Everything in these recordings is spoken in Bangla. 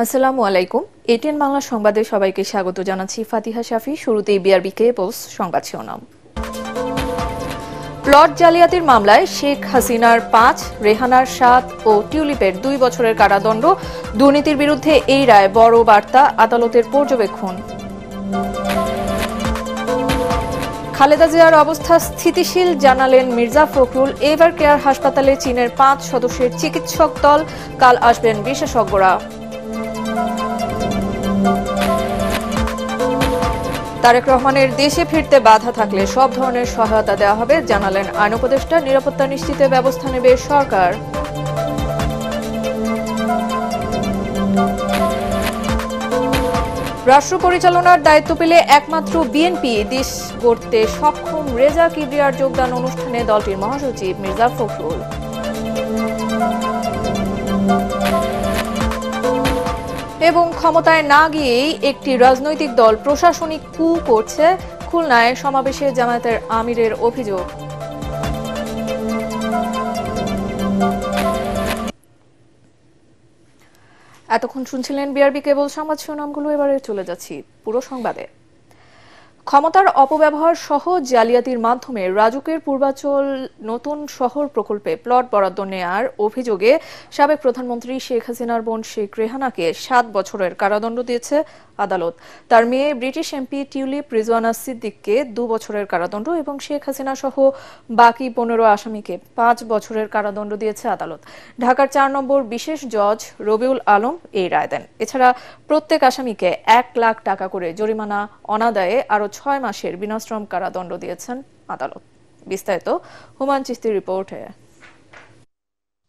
আসসালামু আলাইকুম। এটিএন বাংলা সংবাদে সবাইকে স্বাগত জানাচ্ছি ফাতিহা শাফি। শুরুতেই বিআরবি কেবলস সংবাদ শিরোনাম। প্লট জালিয়াতির মামলায় শেখ হাসিনার ৫, রেহানার ৭ ও টিউলিপের ২ বছরের কারাদণ্ড। দুর্নীতির বিরুদ্ধে এই রায় বড় বার্তা, আদালতের পর্যবেক্ষণ। খালেদা জিয়ার অবস্থা স্থিতিশীল জানালেন মির্জা ফখরুল। এভার কেয়ার হাসপাতালে চীনের ৫ সদস্যের চিকিৎসক দল, কাল আসবেন বিশেষজ্ঞরা। তারেক রহমানের দেশে ফিরতে বাধা থাকলে সব ধরনের সহায়তা দেওয়া হবে, জানালেন আইন উপদেষ্টা। নিরাপত্তা নিশ্চিতে ব্যবস্থা নেবে সরকার। রাষ্ট্র পরিচালনার দায়িত্ব পেলে একমাত্র বিএনপি দেশ গড়তে সক্ষম, রেজা কিবরিয়ার যোগদান অনুষ্ঠানে দলটির মহাসচিব মির্জা ফখরুল। এবং ক্ষমতায় না গিয়েই একটি রাজনৈতিক দল প্রশাসনিক কু করছে, খুলনায় সমাবেশে জামায়াতের আমিরের অভিযোগ। এতক্ষণ শুনছিলেন বিআরবি কেবল সংবাদ শিরোনামগুলো। এবারে চলে যাচ্ছি পুরো সংবাদে। ক্ষমতার অপব্যবহার সহ জালিয়াতির মাধ্যমে রাজুকের পূর্বাচল নতুন শহর প্রকল্পে প্লট বরাদ্দ নেয়ার অভিযোগে সাবেক প্রধানমন্ত্রী শেখ হাসিনার বোন শেখ রেহানাকে ৭ বছরের কারাদণ্ড দিয়েছে আদালত। তার মেয়ে ব্রিটিশ এমপি টিউলিপ রিজওয়ানা সিদ্দিককে ২ বছরের কারাদণ্ড এবং শেখ হাসিনা সহ বাকি ১৫ আসামিকে ৫ বছরের কারাদণ্ড দিয়েছে আদালত। ঢাকার ৪ নম্বর বিশেষ জজ রবিউল আলম এই রায় দেন। এছাড়া প্রত্যেক আসামিকে ১ লাখ টাকা করে জরিমানা, অনাদায়ে আরও ৬ মাসের বিনাশ্রম কারাদণ্ড দিয়েছেন আদালত। বিস্তারিত হুমায়ুন চিস্তির রিপোর্টে।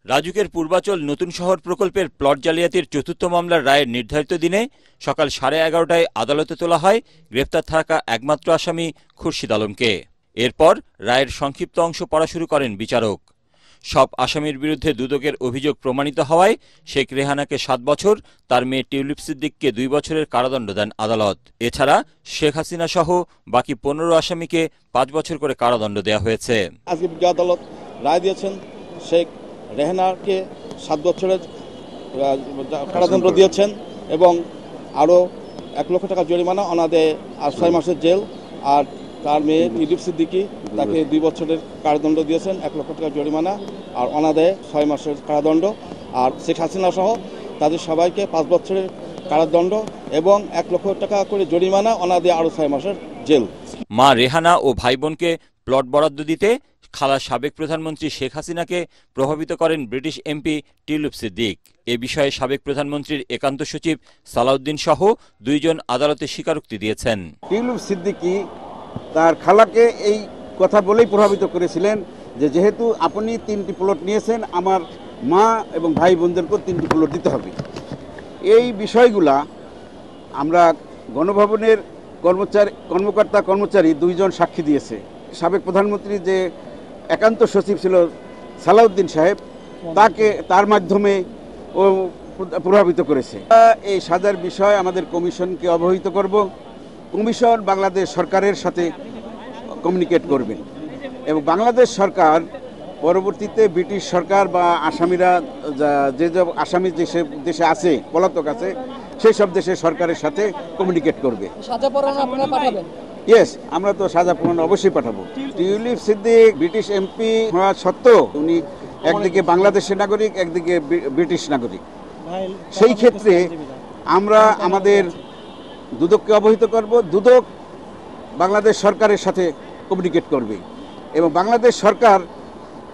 রাজুকের পূর্বাচল নতুন শহর প্রকল্পের প্লট জালিয়াতির চতুর্থ মামলার রায়ের নির্ধারিত দিনে সকাল 11:30টায় আদালতে তোলা হয় গ্রেপ্তার থাকা একমাত্র আসামি খুরশিদ আলমকে। এরপর রায়ের সংক্ষিপ্ত অংশ পড়া শুরু করেন বিচারক। সব আসামির বিরুদ্ধে দুদকের অভিযোগ প্রমাণিত হওয়ায় শেখ রেহানাকে ৭ বছর, তার মেয়ে টিউলিপ সিদ্দিককে ২ বছরের কারাদণ্ড দেন আদালত। এছাড়া শেখ হাসিনা সহ বাকি ১৫ আসামিকে ৫ বছর করে কারাদণ্ড দেওয়া হয়েছে। আজকে আদালত রায় দিয়েছেন, শেখ রেহানাকে ৭ বছরের কারাদণ্ড দিয়েছেন এবং আরও ১ লক্ষ টাকা জরিমানা, অনাদায়ে আর ৬ মাসের জেল। আর তার মেয়ে টিউলিপ সিদ্দিকি, তাকে ২ বছরের কারাদণ্ড দিয়েছেন, ১ লক্ষ টাকা জরিমানা আর অনাদায়ে ৬ মাসের কারাদণ্ড। আর শেখ হাসিনা সহ তাদের সবাইকে ৫ বছরের কারাদণ্ড এবং ১ লক্ষ টাকা করে জরিমানা, অনাদায়ে আরও ৬ মাসের জেল। মা রেহানা ও ভাই বোনকে প্লট বরাদ্দ দিতে খালা সাবেক প্রধানমন্ত্রী শেখ হাসিনাকে প্রভাবিত করেন ব্রিটিশ এমপি টিউলিপ সিদ্দিক। এ বিষয়ে সাবেক প্রধানমন্ত্রীর একান্ত সচিব সালাউদ্দিন সহ ২ জন আদালতে স্বীকারোক্তি দিয়েছেন। টিউলিপ সিদ্দিকি তার খালাকে এই কথা বলেই প্রভাবিত করেছিলেন যে যেহেতু আপনি 3টি প্লট নিয়েছেন, আমার মা এবং ভাই বোনদেরকেও 3টি প্লট দিতে হবে। এই বিষয়গুলা আমরা গণভবনের কর্মকর্তা-কর্মচারী ২ জন সাক্ষী দিয়েছে। সাবেক প্রধানমন্ত্রী যে একান্ত সচিব ছিল সালাউদ্দিন সাহেব, তার মাধ্যমে ও প্রভাবিত করেছে। এই সাজার বিষয় আমাদের কমিশনকে অবহিত করব। কমিশন বাংলাদেশ সরকারের সাথে কমিউনিকেট করবেন এবং বাংলাদেশ সরকার পরবর্তীতে ব্রিটিশ সরকার বা আসামিরা যে আসামি দেশে আছে, পলাতক আছে, সেই সব দেশের সরকারের সাথে কমিউনিকেট করবে। সাজা পরোয়ানা আপনারা পাঠাবেন? ইয়েস, আমরা তো সাজা পরোয়ানা অবশ্যই পাঠাবো। টিউলিপ সিদ্দিক ব্রিটিশ এমপি হওয়া সত্ত্বেও উনি একদিকে বাংলাদেশের নাগরিক, একদিকে ব্রিটিশ নাগরিক। সেই ক্ষেত্রে আমরা আমাদের দুদককে অবহিত করব। দুদক বাংলাদেশ সরকারের সাথে কমিউনিকেট করবে এবং বাংলাদেশ সরকার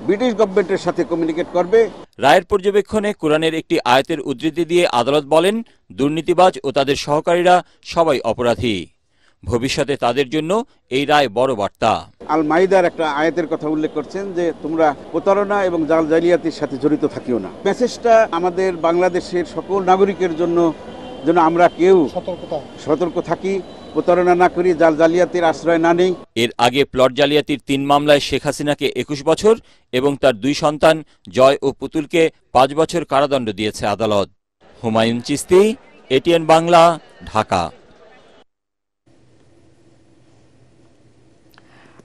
ব্রিটিশ গভর্নমেন্টের সাথে কমিউনিকেট করবে। রায়ের পর্যবেক্ষণে কোরআনের একটি আয়াতের উদ্ধৃতি দিয়ে আদালত বলেন, দুর্নীতিবাজ ও তাদের সহকারীরা সবাই অপরাধী। ভবিষ্যতে তাদের জন্য এই রায় বড় বার্তা। আল মাইদার একটা আয়াতের কথা উল্লেখ করছেন যে তোমরা প্রতারণা এবং জাল জালিয়াতির সাথে জড়িত থাকিও না। মেসেজটা আমাদের বাংলাদেশের সকল নাগরিকের জন্য যেন আমরা কেউ সতর্ক থাকি, প্রতারণা না করি, জাল জালিয়াতির আশ্রয় না নেই। এর আগে প্লট জালিয়াতির ৩ মামলায় শেখ হাসিনাকে ২১ বছর এবং তার ২ সন্তান জয় ও পুতুলকে ৫ বছর কারাদণ্ড দিয়েছে আদালত। হুমায়ুন চিস্তি, এটিএন বাংলা, ঢাকা।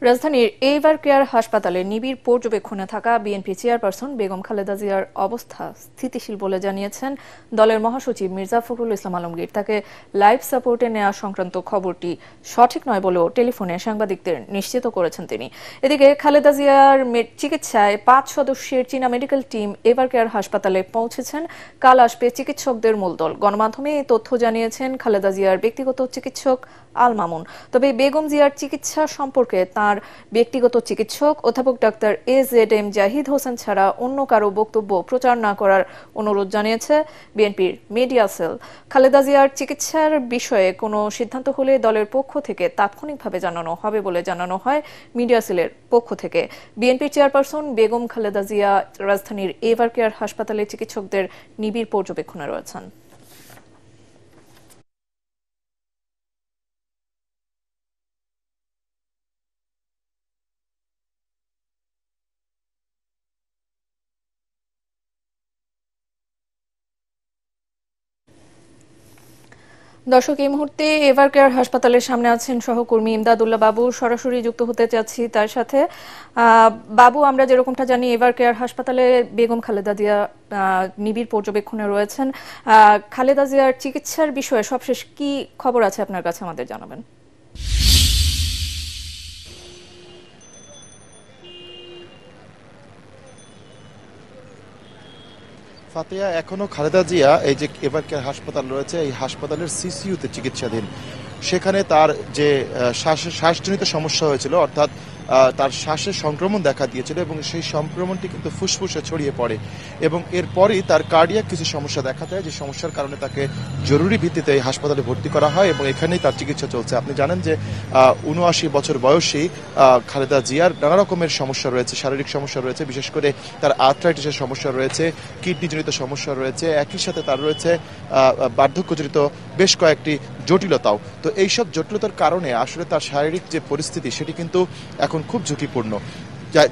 রাজধানীর এভার কেয়ার হাসপাতালে নিবিড় পর্যবেক্ষণে থাকা বিএনপি চেয়ারপারসন বেগম খালেদা জিয়ার অবস্থা স্থিতিশীল বলে জানিয়েছেন দলের মহাসচিব মির্জা ফখরুল ইসলাম আলমগীর। তাকে লাইফ সাপোর্টে নেওয়া সংক্রান্ত খবরটি সঠিক নয় বলেও টেলিফোনে সাংবাদিকদের নিশ্চিত করেছেন তিনি। এদিকে খালেদা জিয়ার চিকিৎসায় 5 সদস্যের চীনা মেডিকেল টিম এভার কেয়ার হাসপাতালে পৌঁছেছেন। কাল আসবে চিকিৎসকদের মূল দল। গণমাধ্যমে এই তথ্য জানিয়েছেন খালেদা জিয়ার ব্যক্তিগত চিকিৎসক আল মামুন। তবে বেগম জিয়ার চিকিৎসা সম্পর্কে তার ব্যক্তিগত চিকিৎসক অধ্যাপক ডাক্তার AZM জাহিদ হোসেন ছাড়া অন্য কারো বক্তব্য প্রচার না করার অনুরোধ জানিয়েছে বিএনপির মিডিয়া সেল। খালেদা জিয়ার চিকিৎসার বিষয়ে কোনো সিদ্ধান্ত হলে দলের পক্ষ থেকে তাৎক্ষণিকভাবে জানানো হবে বলে জানানো হয় মিডিয়া সেলের পক্ষ থেকে। বিএনপির চেয়ারপারসন বেগম খালেদা জিয়া রাজধানীর এভার কেয়ার হাসপাতালে চিকিৎসকদের নিবিড় পর্যবেক্ষণে রয়েছেন। দর্শক, এই মুহূর্তে এভার কেয়ার হাসপাতালের সামনে আছেন সহকর্মী ইমদাদুল্লাহ বাবু। সরাসরি যুক্ত হতে চাচ্ছি তার সাথে। বাবু, আমরা যেরকমটা জানি এভার কেয়ার হাসপাতালে বেগম খালেদা জিয়া নিবিড় পর্যবেক্ষণে রয়েছেন। খালেদা জিয়ার চিকিৎসার বিষয়ে সবশেষ কি খবর আছে আপনার কাছে, আমাদের জানাবেন। ফাতেহা, এখনো খালেদা জিয়া এই যে এভার কেয়ার হাসপাতাল রয়েছে, এই হাসপাতালের সিসিইউতে চিকিৎসাধীন। সেখানে তার যে শ্বাসজনিত সমস্যা হয়েছিল, অর্থাৎ তার শ্বাসের সংক্রমণ দেখা দিয়েছিল এবং সেই সংক্রমণটি কিন্তু ফুসফুসে ছড়িয়ে পড়ে এবং এরপরই তার কার্ডিয়াক কিছু সমস্যা দেখা দেয়, যে সমস্যার কারণে তাকে জরুরি ভিত্তিতে এই হাসপাতালে ভর্তি করা হয় এবং এখানেই তার চিকিৎসা চলছে। আপনি জানেন যে ৭৯ বছর বয়সী খালেদা জিয়ার নানা রকমের সমস্যা রয়েছে, শারীরিক সমস্যা রয়েছে, বিশেষ করে তার আর্থ্রাইটিসের সমস্যা রয়েছে, কিডনিজনিত সমস্যা রয়েছে, একই সাথে তার রয়েছে বার্ধক্যজনিত বেশ কয়েকটি জটিলতাও। তো এইসব জটিলতার কারণে আসলে তার শারীরিক যে পরিস্থিতি সেটি কিন্তু এখন খুব ঝুঁকিপূর্ণ।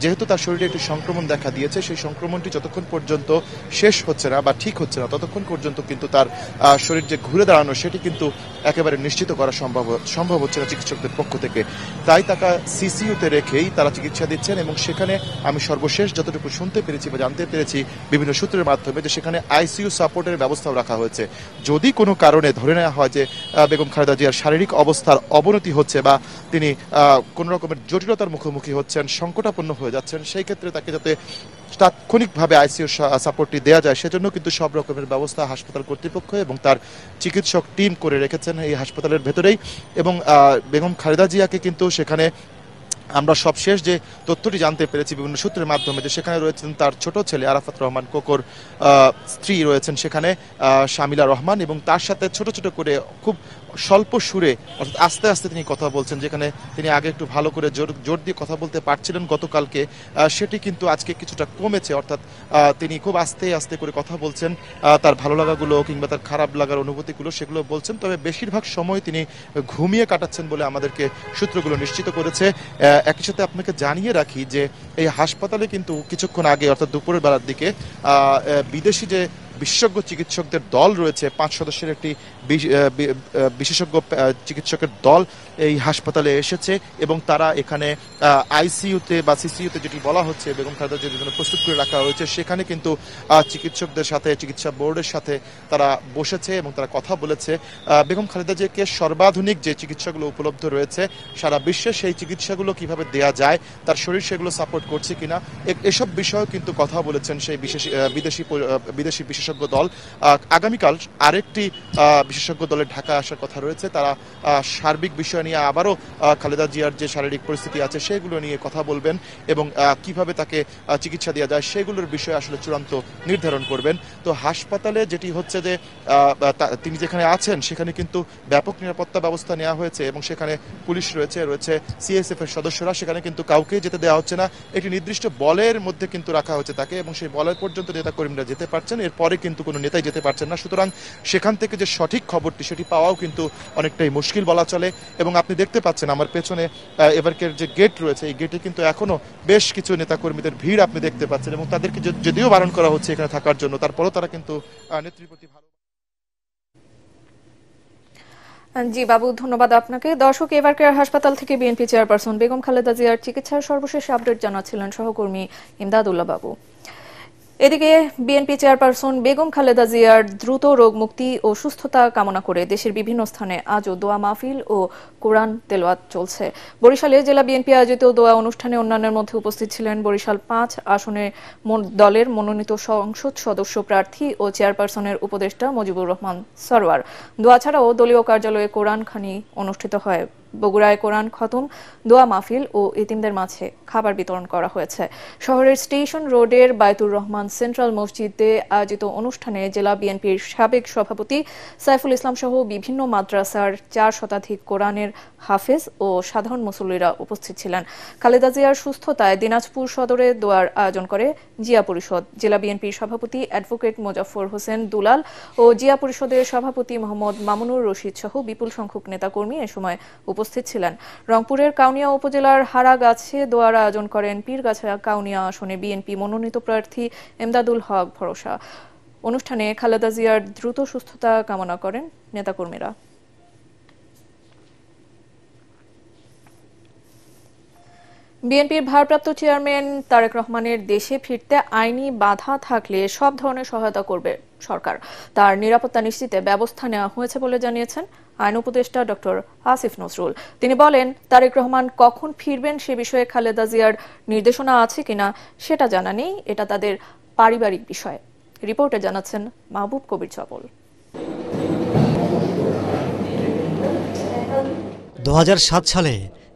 যেহেতু তার শরীরে একটি সংক্রমণ দেখা দিয়েছে, সেই সংক্রমণটি যতক্ষণ পর্যন্ত শেষ হচ্ছে না বা ঠিক হচ্ছে না, ততক্ষণ পর্যন্ত কিন্তু তার শরীর যে ঘুরে দাঁড়ানো সেটি কিন্তু একেবারে নিশ্চিত করা সম্ভব হচ্ছে না চিকিৎসকদের পক্ষ থেকে। তাই তাকে সিসিইউতে রেখেই তারা চিকিৎসা দিচ্ছেন এবং সেখানে আমি সর্বশেষ যতটুকু শুনতে পেরেছি বা জানতে পেরেছি বিভিন্ন সূত্রের মাধ্যমে, যে সেখানে আইসিইউ সাপোর্টের ব্যবস্থাও রাখা হয়েছে। যদি কোনো কারণে ধরে নেওয়া হয় যে বেগম খালেদা জিয়ার শারীরিক অবস্থার অবনতি হচ্ছে বা তিনি কোনো রকমের জটিলতার মুখোমুখি হচ্ছেন, সংকটাপন্ন হয়ে যাচ্ছেন, সেই ক্ষেত্রে তাকে যাতে তাৎক্ষণিকভাবে আইসিইউ সাপোর্টটি দেওয়া যায় সেজন্য কিন্তু সব রকমের ব্যবস্থা হাসপাতাল কর্তৃপক্ষ এবং তার চিকিৎসক টিম করে রেখেছেন এই হাসপাতালের ভেতরেই। এবং বেগম খালেদা জিয়াকে কিন্তু সেখানে আমরা সবশেষ যে তথ্যটি জানতে পেরেছি বিভিন্ন সূত্রের মাধ্যমে, যে সেখানে রয়েছেন তার ছোট ছেলে আরাফাত রহমান কোকোর স্ত্রী রয়েছেন সেখানে শামিলা রহমান, এবং তার সাথে ছোট ছোট করে খুব স্বল্প সুরে অর্থাৎ আস্তে আস্তে তিনি কথা বলছেন। যেখানে তিনি আগে একটু ভালো করে জোর দিয়ে কথা বলতে পারছিলেন গতকালকে, সেটি কিন্তু আজকে কিছুটা কমেছে। অর্থাৎ তিনি খুব আস্তে আস্তে করে কথা বলছেন, তার ভালো লাগাগুলো কিংবা তার খারাপ লাগার অনুভূতিগুলো সেগুলো বলছেন। তবে বেশিরভাগ সময় তিনি ঘুমিয়ে কাটাচ্ছেন বলে আমাদেরকে সূত্রগুলো নিশ্চিত করেছে। একই সাথে আপনাকে জানিয়ে রাখি যে এই হাসপাতালে কিন্তু কিছুক্ষণ আগে অর্থাৎ দুপুরের বেলার দিকে বিদেশি যে বিশেষজ্ঞ চিকিৎসকদের দল রয়েছে, 5 সদস্যের একটি বিশেষজ্ঞ চিকিৎসকের দল এই হাসপাতালে এসেছে এবং তারা এখানে আইসিইউতে বা সিসিইউতে যেটি বলা হচ্ছে বেগম খালেদা জিয়ার জন্য প্রস্তুত করে রাখা হয়েছে, সেখানে কিন্তু চিকিৎসকদের সাথে চিকিৎসা বোর্ডের সাথে তারা বসেছে এবং তারা কথা বলেছে। বেগম খালেদা জিয়াকে সর্বাধুনিক যে চিকিৎসাগুলো উপলব্ধ রয়েছে সারা বিশ্বে, সেই চিকিৎসাগুলো কিভাবে দেয়া যায়, তার শরীর সেগুলো সাপোর্ট করছে কিনা, এসব বিষয়েও কিন্তু কথা বলেছেন সেই বিদেশি বিশেষজ্ঞ দল। আগামীকাল আরেকটি বিশেষজ্ঞ দলের ঢাকায় আসার কথা রয়েছে। তারা সার্বিক বিষয় নিয়ে আবারও খালেদা জিয়ার যে শারীরিক পরিস্থিতি আছে সেগুলো নিয়ে কথা বলবেন এবং কিভাবে তাকে চিকিৎসা দেওয়া যায় সেগুলোর বিষয়ে আসলে চূড়ান্ত নির্ধারণ করবেন। তো হাসপাতালে যেটি হচ্ছে যে তিনি যেখানে আছেন সেখানে কিন্তু ব্যাপক নিরাপত্তা ব্যবস্থা নেওয়া হয়েছে এবং সেখানে পুলিশ রয়েছে সিএসএফ এর সদস্যরা, সেখানে কিন্তু কাউকে যেতে দেওয়া হচ্ছে না। একটি নির্দিষ্ট বলের মধ্যে কিন্তু রাখা হয়েছে তাকে এবং সেই বলের পর্যন্ত নেতা কর্মীরা যেতে পারছেন, এরপরে কিন্তু কোনো নেতাই যেতে পারছেন না। সুতরাং সেখান থেকে যে সঠিক খবরটি সেটি পাওয়াও কিন্তু অনেকটাই মুশকিল বলা চলে। এবং আপনি দেখতে পাচ্ছেন আমার পেছনে এভারকের যে গেট রয়েছে, এই গেটে কিন্তু এখনো বেশ কিছু নেতাকর্মীদের ভিড় আপনি দেখতে পাচ্ছেন এবং তাদেরকে যদিও বারণ করা হচ্ছে এখানে থাকার জন্য, তারপরেও তারা কিন্তু নেত্রীর প্রতি ভালো। জি বাবু, ধন্যবাদ আপনাকে। দর্শক, এভারকেয়ার হাসপাতাল থেকে বিএনপি চেয়ারপারসন বেগম খালেদা জিয়ার চিকিৎসার সর্বশেষ আপডেট জানাচ্ছিলেন সহকর্মী ইমদাদুল্লাহ বাবু। এদিকে বিএনপি চেয়ারপারসন বেগম খালেদা জিয়ার দ্রুত রোগ মুক্তি ও সুস্থতা কামনা করে দেশের বিভিন্ন স্থানে আজও দোয়া মাহফিল ও কোরআন তেলাওয়াত চলছে। বরিশালে জেলা বিএনপি আয়োজিত দোয়া অনুষ্ঠানে অন্যান্যের মধ্যে উপস্থিত ছিলেন বরিশাল 5 আসনের দলের মনোনীত সংসদ সদস্য প্রার্থী ও চেয়ারপারসনের উপদেষ্টা মুজিবুর রহমান সরওয়ার। দোয়া ছাড়াও দলীয় কার্যালয়ে কোরআন খানি অনুষ্ঠিত হয়। বগুড়ায় কোরআন খতম, দোয়া মাহফিল ও এতিমদের মাঝে খাবার বিতরণ করা হয়েছে। শহরের স্টেশন রোডের বায়তুর রহমান সেন্ট্রাল মসজিদে আয়োজিত অনুষ্ঠানে জেলা বিএনপির সাবেক সভাপতি সাইফুল ইসলাম সহ বিভিন্ন মাদ্রাসার 4 শতাধিক কোরআনের হাফেজ ও সাধারণ মুসল্লিরা উপস্থিত ছিলেন। খালেদা জিয়ার সুস্থতায় দিনাজপুর সদরে দোয়ার আয়োজন করে জিয়া পরিষদ। জেলা বিএনপির সভাপতি অ্যাডভোকেট মোজাফফর হোসেন দুলাল ও জিয়া পরিষদের সভাপতি মোহাম্মদ মামুনুর রশিদ সহ বিপুল সংখ্যক নেতাকর্মী এ সময় উপস্থিত ছিলেন। রংপুরের কাউনিয়া উপজেলার হারাগাছে দোয়ার আয়োজন করেন পীরগাছা কাউনিয়া আসনে বিএনপি মনোনীত প্রার্থী এমদাদুল হক ভরসা। অনুষ্ঠানে খালেদা জিয়ার দ্রুত সুস্থতা কামনা করেন নেতাকর্মীরা। বিএনপির ভারপ্রাপ্ত চেয়ারম্যান তারেক রহমানের দেশে ফিরতে আইনি বাধা থাকলে সব ধরনের সহায়তা করবে সরকার। তার নিরাপত্তা নিশ্চিতে ব্যবস্থা নেওয়া হয়েছে বলে জানিয়েছেন আইন উপদেষ্টা ডক্টর আসিফ নজরুল। তিনি বলেন, তারেক রহমান কখন ফিরবেন সে বিষয়ে খালেদা জিয়ার নির্দেশনা আছে কিনা সেটা জানা নেই, এটা তাদের পারিবারিক বিষয়। রিপোর্টে জানাচ্ছেন মাহবুব কবির চপল। 2007 সালে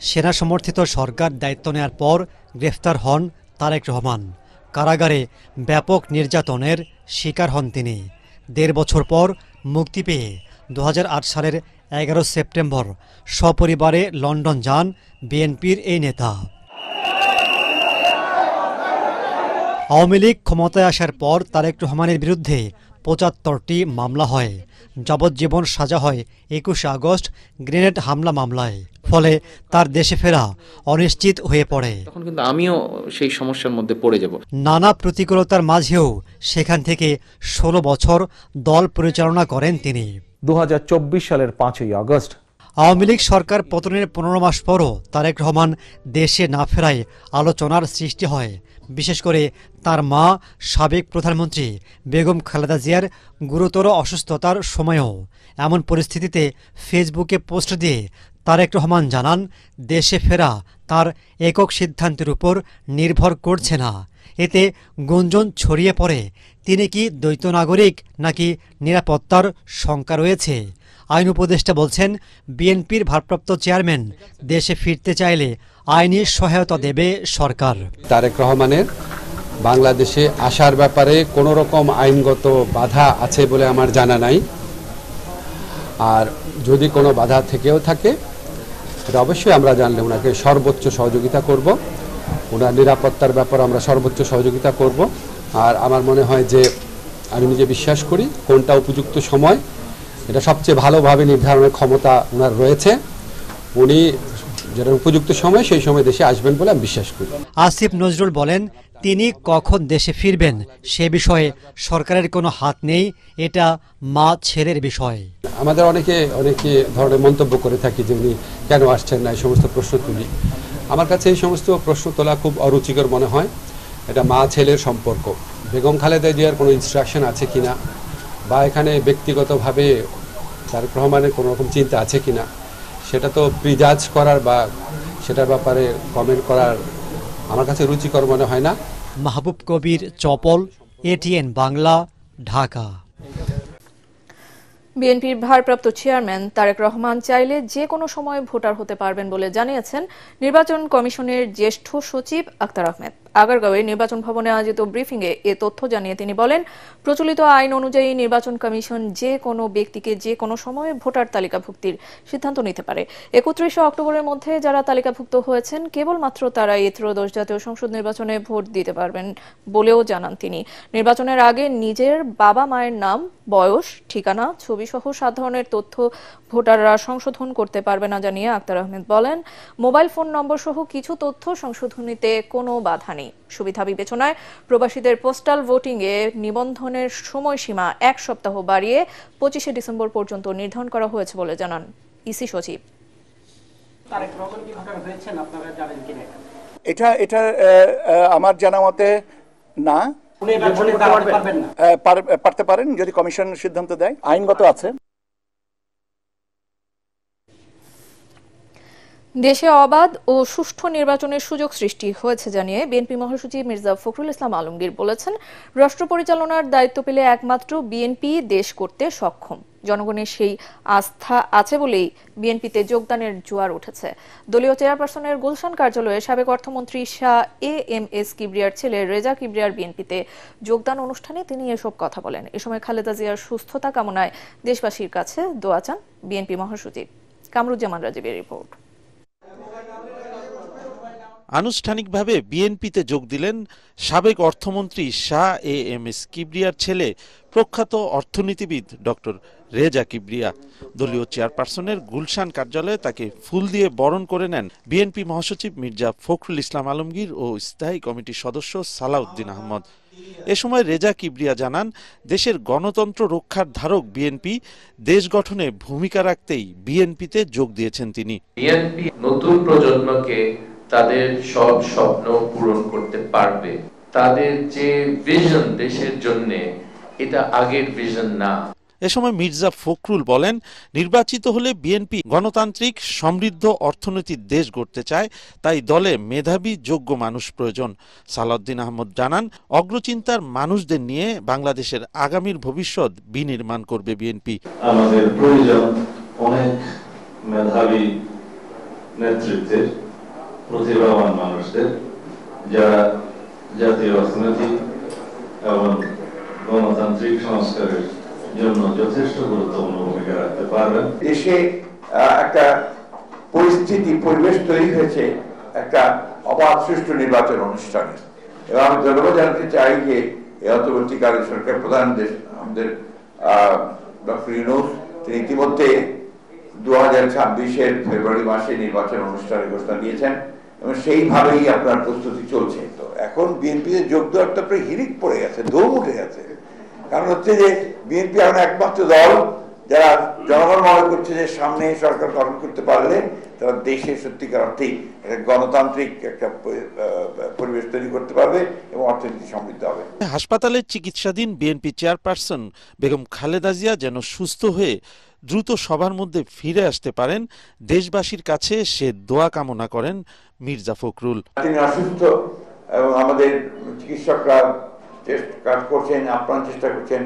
সেনা সমর্থিত সরকার দায়িত্ব নেয়ার পর গ্রেফতার হন তারেক রহমান। কারাগারে ব্যাপক নির্যাতনের শিকার হন তিনি। 1.5 বছর পর মুক্তি পেয়ে 2008 সালের 11 সেপ্টেম্বর সপরিবারে লন্ডন যান বিএনপির এই নেতা। আওয়ামী লীগ ক্ষমতায় আসার পর তারেক রহমানের বিরুদ্ধে 75টি মামলা হয়। যাবজ্জীবন সাজা হয় 21 আগস্ট গ্রেনেড হামলা মামলায়। ফলে তার দেশে ফেরা অনিশ্চিত হয়ে পড়ে। তখন কিন্তু আমিও সেই সমস্যার মধ্যে পড়ে যাব। নানা প্রতিকূলতার মাঝেও সেখান থেকে 16 বছর দল পরিচালনা করেন তিনি। 2024 সালের 5ই আগস্ট আওয়ামী লীগ সরকার পতনের 15 মাস পরও তারেক রহমান দেশে না ফেরায় আলোচনার সৃষ্টি হয়। বিশেষ করে তার মা সাবেক প্রধানমন্ত্রী বেগম খালেদা জিয়ার গুরুতর অসুস্থতার সময়ও। এমন পরিস্থিতিতে ফেসবুকে পোস্ট দিয়ে তারেক রহমান জানান, দেশে ফেরা তার একক সিদ্ধান্তের উপর নির্ভর করছে না। এতে গুঞ্জন ছড়িয়ে পড়ে তিনি কি দ্বৈত নাগরিক নাকি নিরাপত্তার শঙ্কা রয়েছে। আইন উপদেষ্টা বলছেন, বিএনপির ভারপ্রাপ্ত চেয়ারম্যান দেশে ফিরতে চাইলে আইনি সহায়তা দেবে সরকার। তারেক রহমানের বাংলাদেশে আসার ব্যাপারে কোনো রকম আইনগত বাধা আছে বলে আমার জানা নাই। আর যদি কোনো বাধা থেকেও থাকে এটা অবশ্যই আমরা জানলে ওনাকে সর্বোচ্চ সহযোগিতা করব। ওনার নিরাপত্তার ব্যাপারে আমরা সর্বোচ্চ সহযোগিতা করব। আর আমার মনে হয় যে আমি নিজে বিশ্বাস করি কোনটা উপযুক্ত সময় এটা সবচেয়ে ভালোভাবে নির্ধারণের ক্ষমতা ওনার রয়েছে। উনি যেটা উপযুক্ত সময় সেই সময় দেশে আসবেন বলে আমি বিশ্বাস করি। আসিফ নজরুল বলেন, তিনি কখন দেশে ফিরবেন সে বিষয়ে সরকারের কোনো হাত নেই, এটা মা ছেলের বিষয়। আমাদের অনেকে ধরনের মন্তব্য করে থাকি যে উনি কেন আসছেন না, এই সমস্ত প্রশ্ন তুলি। আমার কাছে এই সমস্ত প্রশ্ন তোলা খুব অরুচিকর মনে হয়। এটা মা ছেলের সম্পর্ক। বেগম খালেদা জিয়ার কোনো ইনস্ট্রাকশন আছে কিনা বা এখানে ব্যক্তিগতভাবে তারেক রহমানের কোনো রকম চিন্তা আছে কিনা সেটা তো প্রিজাজ করার বা সেটার ব্যাপারে কমেন্ট করার আমার কাছে রুচিকর মনে হয় না। মাহবুব কবির চপল, এটিএন বাংলা, ঢাকা। বিএনপির ভারপ্রাপ্ত চেয়ারম্যান তারেক রহমান চাইলে যে কোনো সময় ভোটার হতে পারবেন বলে জানিয়েছেন নির্বাচন কমিশনের জ্যেষ্ঠ সচিব আক্তার আহমেদ। আগারগাঁওয়ে নির্বাচন ভবনে আয়োজিত ব্রিফিংয়ে এ তথ্য জানিয়ে তিনি বলেন, প্রচলিত আইন অনুযায়ী নির্বাচন কমিশন যে কোনো ব্যক্তিকে যে কোনো সময়ে ভোটার তালিকাভুক্তির সিদ্ধান্ত নিতে পারে। 31 অক্টোবরের মধ্যে যারা তালিকাভুক্ত হয়েছেন কেবলমাত্র তারাই ত্রয়োদশ জাতীয় সংসদ নির্বাচনে ভোট দিতে পারবেন বলেও জানান তিনি। নির্বাচনের আগে নিজের বাবা মায়ের নাম, বয়স, ঠিকানা, ছবিসহ 7 ধরনের তথ্য ভোটাররা সংশোধন করতে পারবে না জানিয়ে আক্তার আহমেদ বলেন, মোবাইল ফোন নম্বর সহ কিছু তথ্য সংশোধনীতে কোনো বাধা নেই। সুবিধা বিবেচনায় প্রবাসীদের পোস্টাল ভোটিংয়ে নিবন্ধনের সময়সীমা 1 সপ্তাহ বাড়িয়ে 25 ডিসেম্বর পর্যন্ত নির্ধারণ করা হয়েছে বলে জানান ইসি সচিব। এটা আমার জানা মতে না, পারতে পারেন যদি কমিশন সিদ্ধান্ত দেয়, আইনগত আছে। দেশে অবাধ ও সুষ্ঠু নির্বাচনের সুযোগ সৃষ্টি হয়েছে জানিয়ে বিএনপি মহাসচিব মির্জা ফখরুল ইসলাম আলমগীর বলেছেন, রাষ্ট্র পরিচালনার দায়িত্ব পেলে একমাত্র বিএনপি দেশ করতে সক্ষম। জনগণের সেই আস্থা আছে বলেই বিএনপিতে যোগদানের জোয়ার উঠেছে। দলীয় চেয়ারপারসনের গুলশান কার্যালয়ে সাবেক অর্থমন্ত্রী শাহ এএমএস কিবরিয়ার ছেলে রেজা কিবরিয়ার বিএনপিতে যোগদান অনুষ্ঠানে তিনি এসব কথা বলেন। এ সময় খালেদা জিয়ার সুস্থতা কামনায় দেশবাসীর কাছে দোয়া চান বিএনপি মহাসচিব। কামরুজ্জামান রাজীবের রিপোর্ট। আনুষ্ঠানিকভাবে বিএনপিতে যোগ দিলেন সাবেক অর্থমন্ত্রী শাহ এএমএস কিবরিয়ার ছেলে প্রখ্যাত অর্থনীতিবিদ ডক্টর রেজা কিবরিয়া। দলীয় চেয়ারপারসনের গুলশান কার্যালয়ে তাকে ফুল দিয়ে বরণ করে নেন বিএনপি মহাসচিব মির্জা ফখরুল ইসলাম আলমগীর ও স্থায়ী কমিটির সদস্য সালাউদ্দিন আহমদ। এ সময় রেজা কিবরিয়া জানান, দেশের গণতন্ত্র রক্ষার ধারক বিএনপি, দেশ গঠনে ভূমিকা রাখতেই বিএনপিতে যোগ দিয়েছেন তিনি। বিএনপি নতুন প্রজন্মকে তাদের সব স্বপ্ন পূরণ করতে পারবে। তাদের যে ভিশন দেশের জন্য, এটা আগের ভিশন না। এ সময় মির্জা ফখরুল বলেন, নির্বাচিত হলে বিএনপি গণতান্ত্রিক সমৃদ্ধ অর্থনীতির দেশ গড়তে চায়, তাই দলে মেধাবী যোগ্য মানুষ প্রয়োজন। সালাউদ্দিন আহমদ জানান, অগ্রচিন্তার মানুষদের নিয়ে বাংলাদেশের আগামীর ভবিষ্যৎ বিনির্মাণ করবে বিএনপি। আমাদের প্রয়োজন অনেক মেধাবী নেতৃত্বের, প্রতিভাবান মানুষদের, যারা জাতীয় অর্থনীতি এবং গণতান্ত্রিক সংস্কারের জন্য যথেষ্ট গুরুত্বপূর্ণ ভূমিকা রাখতে পারবেন। দেশে একটা পরিবেশ তৈরি হয়েছে একটা অবাধ সুষ্ঠু নির্বাচন অনুষ্ঠানের, এবং আমি ধন্যবাদ জানাতে চাই যে এই অন্তর্বর্তীকালীন সরকার প্রধান আমাদের ডক্টর ইউনূস, তিনি ইতিমধ্যে 2026-এর ফেব্রুয়ারি মাসে নির্বাচন অনুষ্ঠানের ঘোষণা দিয়েছেন এবং সেইভাবেই আপনার প্রস্তুতি চলছে। তো এখন বিএনপিতে যোগ দেওয়ার প্রায় হিড়িক পড়ে গেছে, দম উঠে গেছে। কারণ হচ্ছে যে বিএনপি এখন একমাত্র দল যারা জনগণ মনে করছে যে সামনে সরকার গঠন করতে পারলে তারা দেশে সত্যিকার অর্থেই একটা গণতান্ত্রিক একটা পরিবেশ তৈরি করতে পারবে এবং অর্থনীতি সমৃদ্ধ হবে। হাসপাতালে চিকিৎসাধীন বিএনপি চেয়ারপারসন বেগম খালেদা জিয়া যেন সুস্থ হয়ে দ্রুত সবার মধ্যে ফিরে আসতে পারেন, দেশবাসীর কাছে সে দোয়া কামনা করেন মির্জা ফখরুল। তিনি অসুস্থ এবং আমাদের চিকিৎসকরা কাজ করছেন, আপ্রাণ চেষ্টা করছেন,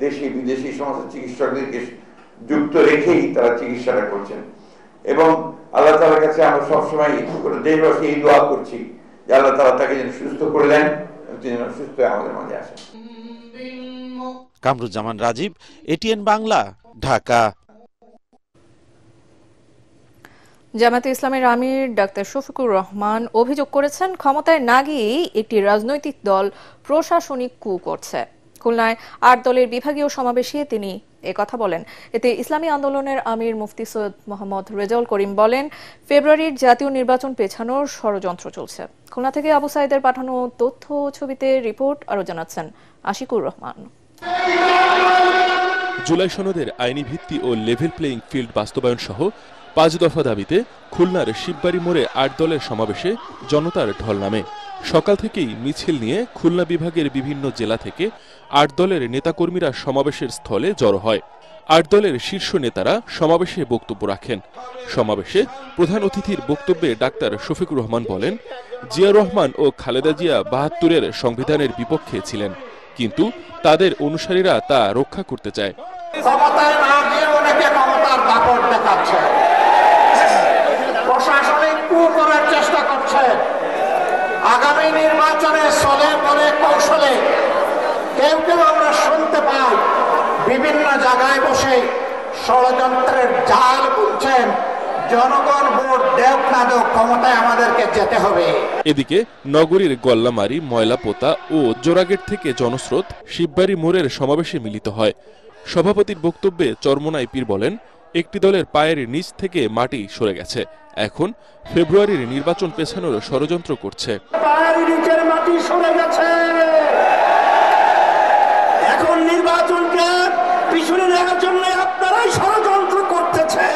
দেশি বিদেশি সমস্ত চিকিৎসকদেরকে যুক্ত রেখেই তারা চিকিৎসাটা করছেন। এবং আল্লাহ তাআলার কাছে আমরা সবসময় দেশবাসী এই দোয়া করছি যে আল্লাহ তাআলা তাকে যেন সুস্থ করে দেন, তিনি যেন সুস্থ হয়ে আমাদের মাঝে আসেন। কামরুজ্জামান রাজীব, এটিএন বাংলা, ঢাকা। জামায়াতে ইসলামের আমির ডাক্তার শফিকুর রহমান অভিযোগ করেছেন, ক্ষমতায় না গিয়েই একটি রাজনৈতিক দল প্রশাসনিক কু করছে। খুলনায় 8 দলের বিভাগীয় সমাবেশে তিনি একথা বলেন। এতে ইসলামী আন্দোলনের আমির মুফতি সৈয়দ মোহাম্মদ রেজাউল করিম বলেন, ফেব্রুয়ারির জাতীয় নির্বাচন পেছানোর ষড়যন্ত্র চলছে। খুলনা থেকে আবু সাইদের পাঠানো তথ্য ছবিতে রিপোর্ট আরো জানাচ্ছেন আশিকুর রহমান। জুলাই সনদের আইনি ভিত্তি ও লেভেল প্লেইং ফিল্ড বাস্তবায়ন সহ 5 দফা দাবিতে খুলনার শিববাড়ি মোড়ে 8 দলের সমাবেশে জনতার ঢল নামে। সকাল থেকেই মিছিল নিয়ে খুলনা বিভাগের বিভিন্ন জেলা থেকে 8 দলের নেতাকর্মীরা সমাবেশের স্থলে জড়ো হয়। 8 দলের শীর্ষ নেতারা সমাবেশে বক্তব্য রাখেন। সমাবেশে প্রধান অতিথির বক্তব্যে ডাক্তার শফিকুর রহমান বলেন, জিয়া রহমান ও খালেদা জিয়া 72-এর সংবিধানের বিপক্ষে ছিলেন, কিন্তু তাদের অনুসারীরা তা রক্ষা করতে চায়। ক্ষমতায় না গিয়ে অনেকে ক্ষমতার দাপট দেখাচ্ছে, প্রশাসনিক কু করার চেষ্টা করছে। আগামী নির্বাচনে চলে বলে কৌশলে কেউ কেউ আমরা শুনতে পাই বিভিন্ন জায়গায় বসে ষড়যন্ত্রের জাল বুনছেন। জনগণ ভোট দেখ না দেখ, ক্ষমতায় আমাদেরকে যেতে হবে। এদিকে নগরীর গল্লামারি, ময়লাপোতা ও জোড়াগেট থেকে জনস্রোত শিববাড়ি মোড়ের সমাবেশে মিলিত হয়। সভাপতির বক্তব্যে চরমোনাই পীর বলেন, একটি দলের পায়ের নিচ থেকে মাটি সরে গেছে, এখন ফেব্রুয়ারির নির্বাচন পেছানোর ষড়যন্ত্র করছে। পায়ের নিচের মাটি সরে গেছে, এখন নির্বাচনকে পিছনে নেওয়ার জন্য আপনারাই ষড়যন্ত্র করতেছে।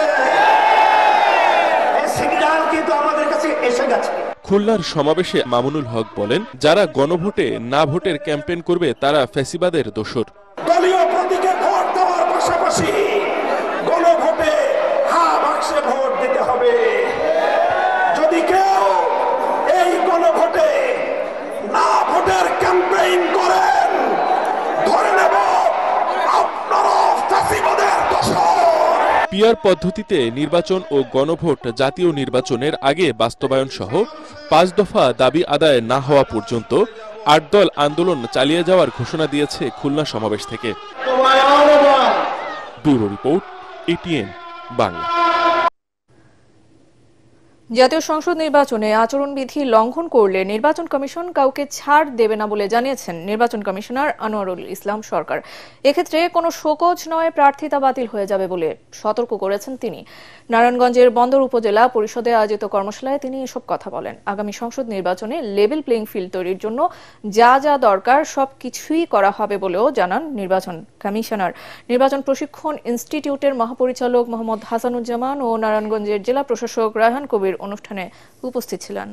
এসে গেছে। খুলনার সমাবেশে মামুনুল হক বলেন, যারা গণভোটে না ভোটের ক্যাম্পেইন করবে তারা ফ্যাসিবাদের দোসর। দলীয় প্রতীকে ভোট দেওয়ার পাশাপাশি গণভোটে হ্যাঁ বাক্সে ভোট দিতে হবে। যদি কেউ এই গণভোটে না ভোটের ক্যাম্পেইন করেন, ধরে নেব আপনারা ফ্যাসিবাদের দোসর। পিআর পদ্ধতিতে নির্বাচন ও গণভোট জাতীয় নির্বাচনের আগে বাস্তবায়ন সহ 5 দফা দাবি আদায় না হওয়া পর্যন্ত 8 দল আন্দোলন চালিয়ে যাওয়ার ঘোষণা দিয়েছে খুলনা সমাবেশ থেকে। Bureau report, ATN Bangla. জাতীয় সংসদ নির্বাচনে আচরণবিধি লঙ্ঘন করলে নির্বাচন কমিশন কাউকে ছাড় দেবে না বলে জানিয়েছেন নির্বাচন কমিশনার আনোয়ারুল ইসলাম সরকার। এক্ষেত্রে কোনো শোকজ নয়, প্রার্থিতা বাতিল হয়ে যাবে বলে সতর্ক করেছেন তিনি। নারায়ণগঞ্জের বন্দর উপজেলা পরিষদে আয়োজিত কর্মশালায় তিনি এসব কথা বলেন। আগামী সংসদ নির্বাচনে লেভেল প্লেইং ফিল্ড তৈরির জন্য যা যা দরকার সবকিছুই করা হবে বলেও জানান নির্বাচন কমিশনার। নির্বাচন প্রশিক্ষণ ইনস্টিটিউটের মহাপরিচালক মোহাম্মদ হাসানুজ্জামান ও নারায়ণগঞ্জের জেলা প্রশাসক রায়হান কবির অনুষ্ঠানে উপস্থিত ছিলেন।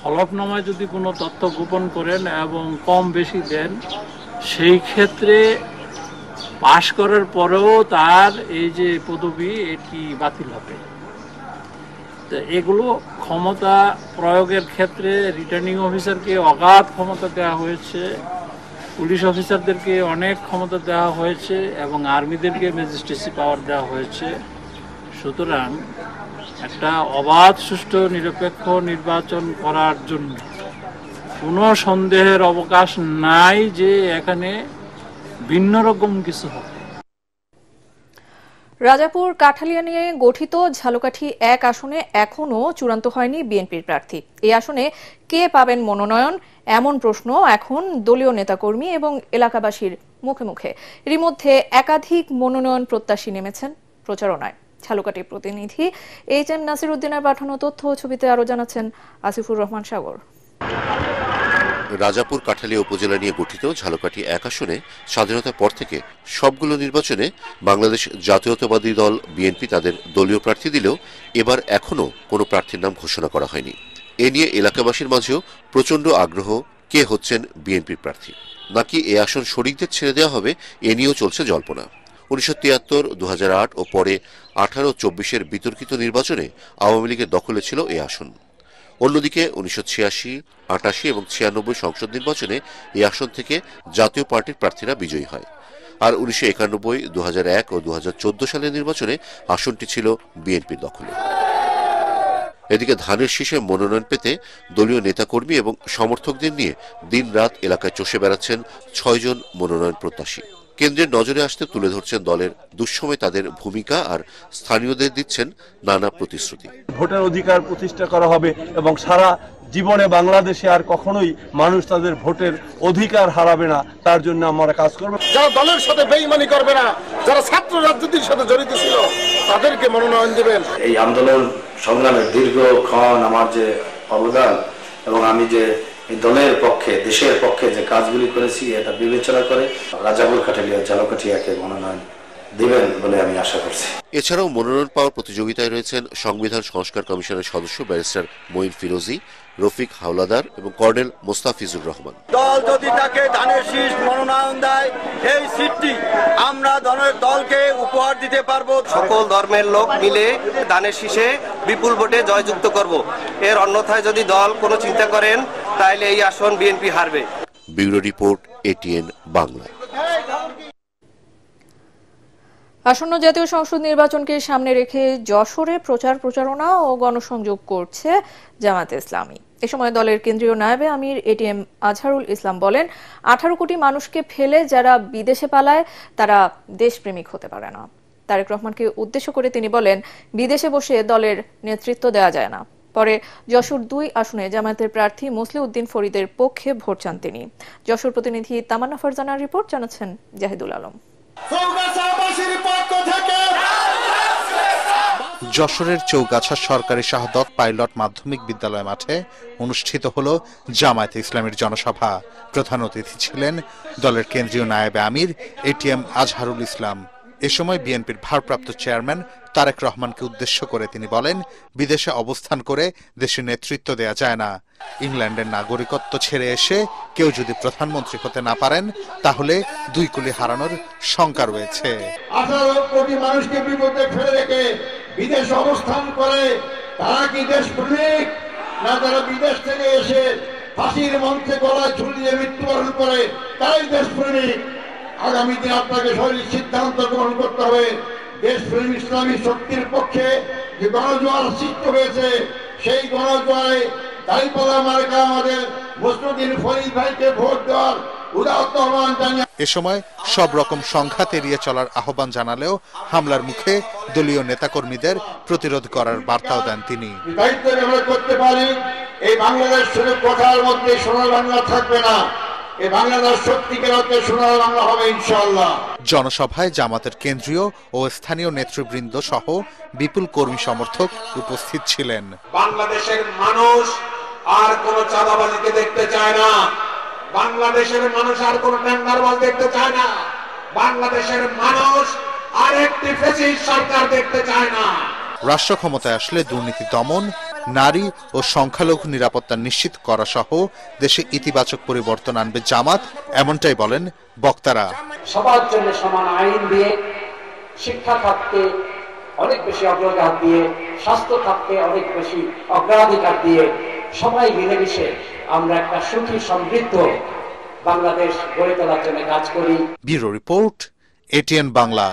হলফনামায় যদি কোনো তথ্য গোপন করেন এবং কম বেশি দেন, সেই ক্ষেত্রে পাশ করার পরেও তার এই যে পদবি এটি বাতিল হবে। তো এগুলো ক্ষমতা প্রয়োগের ক্ষেত্রে রিটার্নিং অফিসারকে অগাধ ক্ষমতা দেওয়া হয়েছে, পুলিশ অফিসারদেরকে অনেক ক্ষমতা দেওয়া হয়েছে এবং আর্মিদেরকে ম্যাজিস্ট্রেসি পাওয়ার দেওয়া হয়েছে। সুতরাং একটা অবাধ, সুষ্ঠু, নিরপেক্ষ নির্বাচন করার জন্য কোনো সন্দেহের অবকাশ নাই যে এখানে ভিন্ন রকম কিছু হবে। রাজাপুর কাঠালিয়া নিয়ে গঠিত ঝালকাঠি 1 আসনে এখনও চূড়ান্ত হয়নি বিএনপির প্রার্থী। এই আসনে কে পাবেন মনোনয়ন, এমন প্রশ্ন এখন দলীয় নেতাকর্মী এবং এলাকাবাসীর মুখে মুখে। এরই মধ্যে একাধিক মনোনয়ন প্রত্যাশী নেমেছেন প্রচারণায়। ঝালকাঠি প্রতিনিধি HM নাসির উদ্দিনের পাঠানো তথ্য ও ছবিতে আরো জানাচ্ছেন আসিফুর রহমান সাগর। রাজাপুর কাঠালিয়া উপজেলা নিয়ে গঠিত ঝালকাঠি 1 আসনে স্বাধীনতার পর থেকে সবগুলো নির্বাচনে বাংলাদেশ জাতীয়তাবাদী দল বিএনপি তাদের দলীয় প্রার্থী দিলেও এবার এখনও কোনো প্রার্থীর নাম ঘোষণা করা হয়নি। এ নিয়ে এলাকাবাসীর মাঝেও প্রচণ্ড আগ্রহ কে হচ্ছেন বিএনপির প্রার্থী, নাকি এ আসন শরিকদের ছেড়ে দেওয়া হবে, এ নিয়েও চলছে জল্পনা। 1973, 2008 ও পরে 18 ও 24-এর বিতর্কিত নির্বাচনে আওয়ামী লীগের দখলে ছিল এই আসন। অন্যদিকে 1986, 88 এবং 96 সংসদ নির্বাচনে এই আসন থেকে জাতীয় পার্টির প্রার্থীরা বিজয়ী হয়। আর 1991, 2001 ও 2014 সালের নির্বাচনে আসনটি ছিল বিএনপির দখলে। এদিকে ধানের শীষে মনোনয়ন পেতে দলীয় নেতাকর্মী এবং সমর্থকদের নিয়ে দিনরাত এলাকায় চষে বেড়াচ্ছেন 6 জন মনোনয়ন প্রত্যাশী। কেন্দ্রের নজরে আসতে তুলে ধরছেন দলের দুঃসময় তাদের ভূমিকা আর স্থানীয়দের দিচ্ছেন নানা প্রতিশ্রুতি। ভোটের অধিকার প্রতিষ্ঠা করা হবে এবং সারা জীবনে বাংলাদেশে আর কখনোই মানুষ তাদের ভোটের অধিকার হারাবে না, তার জন্য আমরা কাজ করব। যারা দলের সাথে বেঈমানি করবে না, যারা ছাত্র রাজনীতির সাথে জড়িত ছিল, তাদেরকে মনোনয়ন দেবেন। এই আন্দোলন সংগ্রামের দীর্ঘক্ষণ আমার যে অবদান এবং আমি যে এই দলের পক্ষে, দেশের পক্ষে যে কাজগুলি করেছি, এটা বিবেচনা করে রাজাপুর কাঠালিয়া ঝালকাঠি 1-এ মনোনয়ন দিবেন বলে আমি আশা করছি। এছাড়াও মনোনয়ন পাওয়ার প্রতিযোগিতায় রয়েছেন সংবিধান সংস্কার কমিশনের সদস্য ব্যারিস্টার মঈন ফিরোজী, রফিক হাওলাদার এবং কর্নেল মোস্তাফিজুর রহমান। দল যদি তাকে ধানের শীষ মনোনয়ন দেয়, এই সিটটি আমরা দলকে উপহার দিতে পারবো। সকল ধর্মের লোক মিলে ধানের শীষে বিপুল ভোটে জয়যুক্ত করব। এর অন্যথায় যদি দল কোনো চিন্তা করেন, তাহলে এই আসন বিএনপি হারবে। Bureau report, ATN Bangla. আসন্ন জাতীয় সংসদ নির্বাচনকে সামনে রেখে যশোরে প্রচারণা ও গণসংযোগ করছে জামায়াতে ইসলামী। এ সময় দলের কেন্দ্রীয় নায়েবে আমির ATM আজহারুল ইসলাম বলেন, 18 কোটি মানুষকে ফেলে যারা বিদেশে পালায় তারা দেশপ্রেমিক হতে পারে না। তারেক রহমানকে উদ্দেশ্য করে তিনি বলেন, বিদেশে বসে দলের নেতৃত্ব দেওয়া যায় না। পরে যশোর 2 আসনে জামায়াতের প্রার্থী মসলিউদ্দিন ফরিদের পক্ষে ভোট চান তিনি। যশোর প্রতিনিধি তামান্না ফারজানার রিপোর্ট, জানাচ্ছেন জাহিদুল আলম। যশোরের চৌগাছা সরকারি শাহাদত পাইলট মাধ্যমিক বিদ্যালয় মাঠে অনুষ্ঠিত হল জামায়াতে ইসলামীর জনসভা। প্রধান অতিথি ছিলেন দলের কেন্দ্রীয় নায়েবে আমির ATM আজহারুল ইসলাম। এ সময় বিএনপির ভারপ্রাপ্ত চেয়ারম্যান তারেক রহমানকে উদ্দেশ্য করে তিনি বলেন, বিদেশে অবস্থান করে দেশে নেতৃত্ব দেয়া যায় না। ইংল্যান্ডের নাগরিকত্ব ছেড়ে এসে কেউ যদি প্রধানমন্ত্রী হতে না পারেন তাহলে দুই কুলি হারানোর শঙ্কা রয়েছে। 18 কোটি মানুষকে বিপদে ফেলে রেখে বিদেশে অবস্থান করে তারা কি দেশপ্রেমিক, না তারা বিদেশ থেকে এসে ফাঁসির মঞ্চে গলায় ঝুলিয়ে মৃত্যুবরণ করে তারাই দেশপ্রেমিক? আগামী দিন আপনাকে সঠিক সিদ্ধান্ত গ্রহণ করতে হবে। দেশপ্রেমী ইসলামী শক্তির পক্ষে যে গণজোয়ার সৃষ্টি হয়েছে, সেই গণজোয়ারে দাঁড়িপাল্লা মার্কা আমাদের মুসলিউদ্দিন ফরিদ ভাইকে ভোট দেওয়ার উদাত্ত আহ্বান জানিয়ে এ সময় সব রকম সংঘাত এড়িয়ে চলার আহ্বান জানালেও হামলার মুখে দলীয় নেতাকর্মীদের প্রতিরোধ করার বার্তাও দেন তিনি। দায়িত্ব আমরা করতে পারি, এই বাংলাদেশ শুধু কোঠার মধ্যে সোনার বাংলা থাকবে না, এই বাংলাদেশ সত্যিকার অর্থে সোনার বাংলা হবে ইনশাআল্লাহ। জনসভায় জামাতের কেন্দ্রীয় ও স্থানীয় নেতৃবৃন্দ সহ বিপুল কর্মী সমর্থক উপস্থিত ছিলেন। বাংলাদেশের মানুষ আর কোন চাঁদাবাজিকে দেখতে চায় না, বাংলাদেশের মানুষ আর কোন টেন্ডারবাজ দেখতে চায় না, বাংলাদেশের মানুষ আর একটি ফ্যাসিস্ট সরকার দেখতে চায় না। রাষ্ট্র ক্ষমতায় আসলে দুর্নীতি দমন, নারী ও সংখ্যালঘু নিরাপত্তা নিশ্চিত করা সহ দেশে ইতিবাচক পরিবর্তন আনবে জামাত, এমনটাই বলেন বক্তারা। সবার জন্য সমান আইন দিয়ে, শিক্ষা খাতকে অনেক বেশি অগ্রাধিকার দিয়ে, স্বাস্থ্য খাতকে অনেক বেশি অগ্রাধিকার দিয়ে সবাই মিলেমিশে আমরা একটা সুখী সমৃদ্ধ বাংলাদেশ গড়ে তোলার জন্য কাজ করি। Bureau report, ATN Bangla.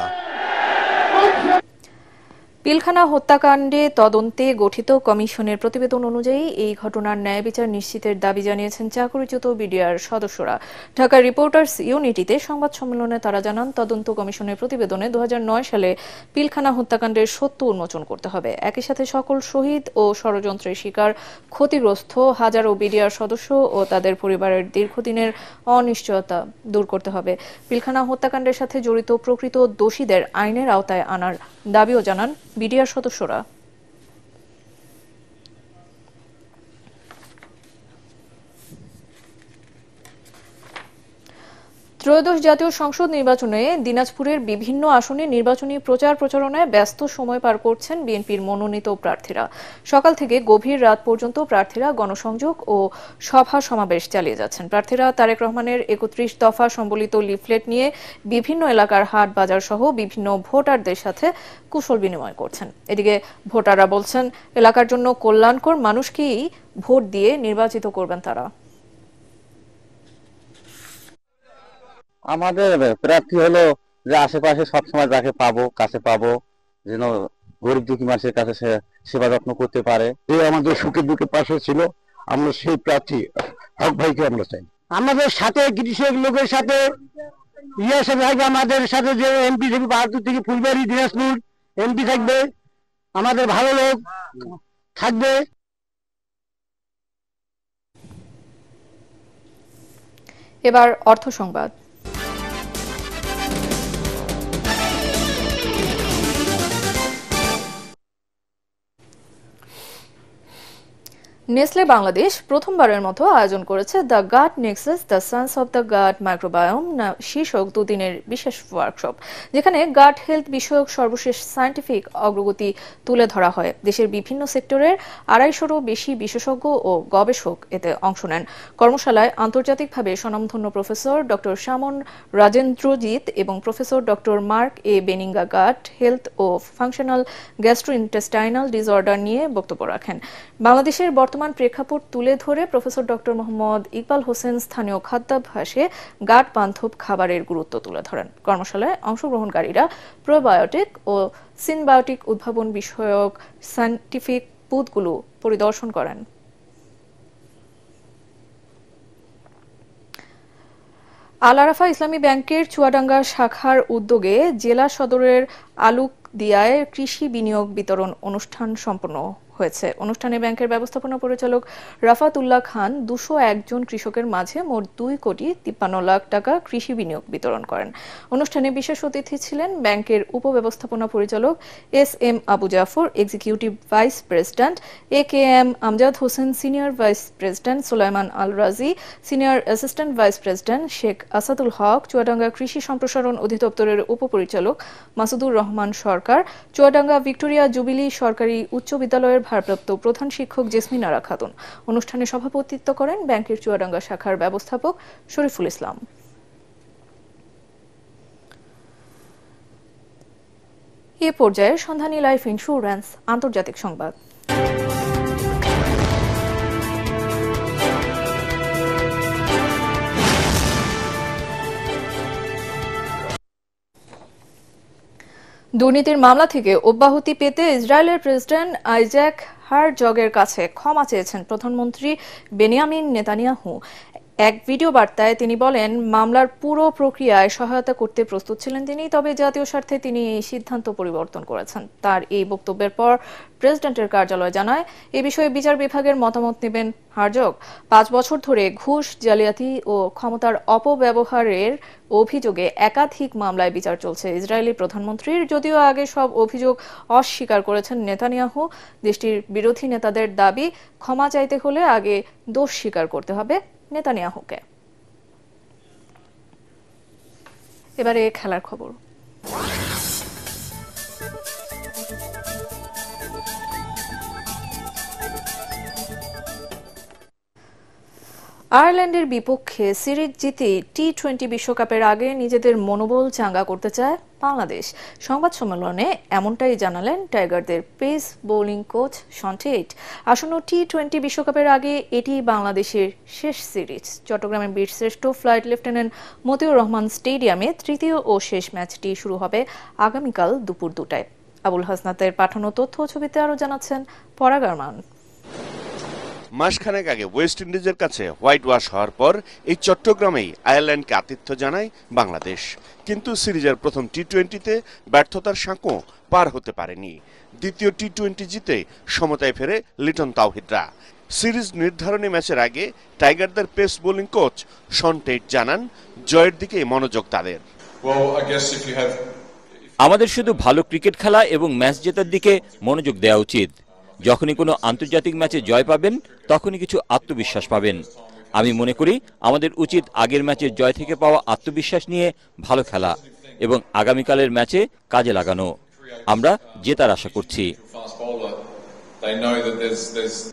Pilkhana হত্যাকাণ্ডে তদন্তে গঠিত কমিশনের প্রতিবেদন অনুযায়ী এই ঘটনার ন্যায় বিচার নিশ্চিতের দাবি জানিয়েছেন চাকরিচ্যুত বিডিআর সদস্যরা। ঢাকা রিপোর্টার্স ইউনিটিতে সংবাদ সম্মেলনে তারা জানান, তদন্ত কমিশনের প্রতিবেদনে 2009 সালে পিলখানা হত্যাকাণ্ডের সত্য উন্মোচন করতে হবে। একই সাথে সকল শহীদ ও ষড়যন্ত্রের শিকার ক্ষতিগ্রস্ত হাজারো বিডিআর সদস্য ও তাদের পরিবারের দীর্ঘদিনের অনিশ্চয়তা দূর করতে হবে। পিলখানা হত্যাকাণ্ডের সাথে জড়িত প্রকৃত দোষীদের আইনের আওতায় আনার দাবিও জানান বিডিআর সদস্যরা। ত্রয়োদশ জাতীয় সংসদ নির্বাচনে দিনাজপুরের বিভিন্ন আসনে নির্বাচনী প্রচার প্রচারণায় ব্যস্ত সময় পার করছেন বিএনপির মনোনীত প্রার্থীরা। সকাল থেকে গভীর রাত পর্যন্ত প্রার্থীরা গণসংযোগ ও সভা সমাবেশ চালিয়ে যাচ্ছেন। প্রার্থীরা তারেক রহমানের 31 দফা সম্বলিত লিফলেট নিয়ে বিভিন্ন এলাকার হাট বাজার সহ বিভিন্ন ভোটারদের সাথে কুশল বিনিময় করছেন। এদিকে ভোটাররা বলছেন, এলাকার জন্য কল্যাণকর মানুষকেই ভোট দিয়ে নির্বাচিত করবেন তারা। আমাদের প্রার্থী হলো যে আশেপাশে সবসময় যাকে পাবো কাছে পাবো, যেন গরিব দুঃখী মানুষের কাছে সে সেবা যত্ন করতে পারে। আমাদের সুখে দুঃখে পাশে ছিল, আমরা সেই প্রার্থী হক ভাইকে আমরা চাই। আমাদের সাথে কৃষক লোকের সাথে আমাদের সাথে যে এমপি থাকবে বাহাদুর থেকে ফুলবাড়ি দিনাজপুর এমপি থাকবে, আমাদের ভালো লোক থাকবে। এবার অর্থ সংবাদ। নেসলে বাংলাদেশ প্রথমবারের মতো আয়োজন করেছে the gut Nexus the science of the gut microbiome শীর্ষক দুদিনের বিশেষ ওয়ার্কশপ, যেখানে গাট হেলথ বিষয়ক সর্বশেষ সায়েন্টিফিক অগ্রগতি তুলে ধরা হয়। দেশের বিভিন্ন সেক্টরের 250-রও বেশি বিশেষজ্ঞ ও গবেষক এতে অংশ নেন। কর্মশালায় আন্তর্জাতিকভাবে স্বনামধন্য প্রফেসর ডক্টর শামন রাজেন্দ্রজিৎ এবং প্রফেসর ডক্টর মার্ক এ বেনিঙ্গা গাট হেলথ ও ফাংশনাল গ্যাস্ট্রোইন্টেস্টাইনাল ডিসঅর্ডার নিয়ে বক্তব্য রাখেন। বাংলাদেশের বর্তমান প্রেক্ষাপট তুলে ধরে প্রফেসর ডক্টর মোহাম্মদ ইকবাল হোসেন স্থানীয় খাদ্যাভ্যাসে গাট বান্ধব খাবারের গুরুত্ব তুলে ধরেন। কর্মশালায় অংশগ্রহণকারীরা প্রোবায়োটিক ও সিনবায়োটিক উদ্ভাবন বিষয়ক সায়েন্টিফিক বুথগুলো পরিদর্শন করেন। আল আরাফা ইসলামী ব্যাংকের চুয়াডাঙ্গা শাখার উদ্যোগে জেলা সদরের আলুকদিয়ায় কৃষি বিনিয়োগ বিতরণ অনুষ্ঠান সম্পন্ন হয়েছে। অনুষ্ঠানে ব্যাংকের ব্যবস্থাপনা পরিচালক রাফাতুল্লাহ খান 201 জন কৃষকের মাঝে মোট 2,53 লাখ টাকা কৃষি বিনিয়োগ বিতরণ করেন। অনুষ্ঠানে বিশেষ অতিথি ছিলেন ব্যাংকের উপব্যবস্থাপনা পরিচালক SM Abu Jafar, executive vice president AKM Amjad Hossain, senior vice president Sulaiman Al Razi, senior assistant vice president Sheikh Asadul Haque, Chuadanga কৃষি সম্প্রসারণ অধিদপ্তরের উপপরিচালক মাসুদুর রহমান সরকার, চুয়াডাঙ্গা ভিক্টোরিয়া জুবিলি সরকারি উচ্চ বিদ্যালয়ের ভারপ্রাপ্ত প্রধান শিক্ষক জেসমিন আরা খাতুন। অনুষ্ঠানে সভাপতিত্ব করেন ব্যাংকের চুয়াডাঙ্গা শাখার ব্যবস্থাপক শরীফুল ইসলাম। এ পর্যায়ে সন্ধানী লাইফ ইন্স্যুরেন্স আন্তর্জাতিক সংবাদ। দুর্নীতির মামলা থেকে অব্যাহতি পেতে ইসরায়েলের প্রেসিডেন্ট আইজাক হারজগের কাছে ক্ষমা চেয়েছেন প্রধানমন্ত্রী বেনিয়ামিন নেতানিয়াহু। এক ভিডিও বার্তায় তিনি বলেন, মামলার পুরো প্রক্রিয়ায় সহায়তা করতে প্রস্তুত ছিলেন তিনি, তবে জাতীয় স্বার্থে তিনি এই সিদ্ধান্ত পরিবর্তন করেছেন। তার এই বক্তব্যের পর প্রেসিডেন্টের কার্যালয় জানায়, এ বিষয়ে বিচার বিভাগের মতামত নেবেন হারজগ। 5 বছর ধরে ঘুষ, জালিয়াতি ও ক্ষমতার অপব্যবহারের অভিযোগে একাধিক মামলায় বিচার চলছে ইসরায়েলি প্রধানমন্ত্রীর। যদিও আগে সব অভিযোগ অস্বীকার করেছেন নেতানিয়াহু। দেশটির বিরোধী নেতাদের দাবি, ক্ষমা চাইতে হলে আগে দোষ স্বীকার করতে হবে নেতানিয়াহুকে। এবারে খেলার খবর। আয়ারল্যান্ডের বিপক্ষে সিরিজ জিতে টি-20 বিশ্বকাপের আগে নিজেদের মনোবল চাঙ্গা করতে চায় বাংলাদেশ। সংবাদ সম্মেলনে এমনটাই জানালেন টাইগারদের pace bowling coach Shaun Tait. আসন্ন টি-20 বিশ্বকাপের আগে এটি বাংলাদেশের শেষ সিরিজ। চট্টগ্রামের বীরশ্রেষ্ঠ ফ্লাইট লেফটেন্যান্ট মতিউর রহমান স্টেডিয়ামে তৃতীয় ও শেষ ম্যাচটি শুরু হবে আগামীকাল দুপুর 2টায়। আবুল হাসনাতের পাঠানো তথ্য ছবিতে আরও জানাচ্ছেন পরাগ আরমান। মাসখানেক আগে ওয়েস্ট ইন্ডিজের কাছে হোয়াইট ওয়াশ হওয়ার পর এই চট্টগ্রামেই আয়ারল্যান্ডকে আতিথ্য জানায় বাংলাদেশ। কিন্তু সিরিজের প্রথম টি-20তে ব্যর্থতার সাঁকো পার হতে পারেনি। দ্বিতীয় টি-20 জিতে সমতায় ফেরে লিটন তাওহিদরা। সিরিজ নির্ধারণী ম্যাচের আগে টাইগারদের pace bowling coach Shaun Tait জানান, জয়ের দিকেই মনোযোগ তাদের। আমাদের শুধু ভালো ক্রিকেট খেলা এবং ম্যাচ জেতার দিকে মনোযোগ দেওয়া উচিত। যখনই কোনো আন্তর্জাতিক ম্যাচে জয় পাবেন, তখনই কিছু আত্মবিশ্বাস পাবেন। আমি মনে করি আমাদের উচিত আগের ম্যাচের জয় থেকে পাওয়া আত্মবিশ্বাস নিয়ে ভালো খেলা এবং আগামীকালের ম্যাচে কাজে লাগানো। আমরা জেতার আশা করছি।